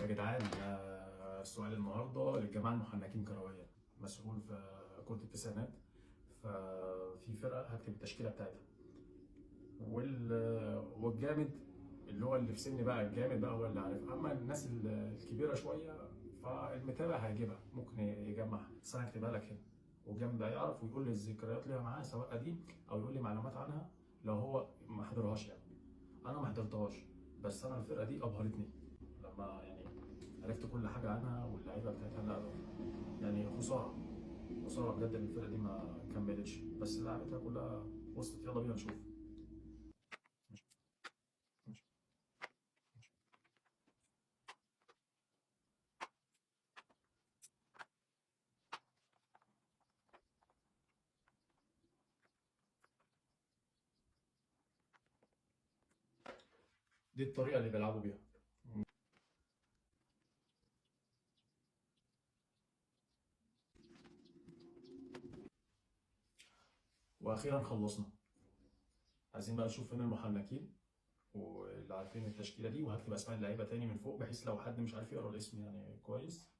يا جدعان، سؤال النهارده للجماعه المحنكين كرويا. مسؤول في كرة التسعينات. ففي فرقه هكتب التشكيله بتاعتها والجامد اللي هو اللي في سني بقى، الجامد بقى هو اللي عارف. اما الناس الكبيره شويه فالمتابع هيجيبها، ممكن يجمعها، بس انا هكتبها لك هنا. والجامد ده هيعرف ويقول لي الذكريات ليها معاه سواء قديم او يقول لي معلومات عنها لو هو ما حضرهاش يعني. انا ما حضرتهاش، بس انا الفرقه دي ابهرتني لما يعني عرفت كل حاجه عنها واللعيبه بتاعتها. لا يعني خساره، خساره بجد ان الفرقه دي ما كملتش، بس لعبتها كلها وصلت. يلا بينا نشوف. ماشي. ماشي. ماشي. دي الطريقه اللي بيلعبوا بيها. واخيرا خلصنا. عايزين بقى نشوف فين المحنكين واللي عارفين التشكيله دي، وهكتب اسماء اللعيبه تاني من فوق بحيث لو حد مش عارف يقرا الاسم يعني كويس.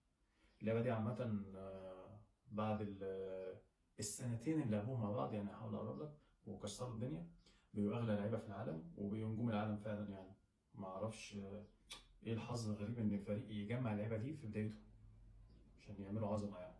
اللعبه دي عامه بعد السنتين اللي لعبوهم مع بعض، يعني هحاول اقرب لك، وكسروا الدنيا. بيبقوا اغلى لعيبه في العالم وبيبقوا نجوم العالم فعلا يعني. ما اعرفش ايه الحظ الغريب ان فريق يجمع اللعيبه دي في بدايته عشان يعملوا عظمه يعني.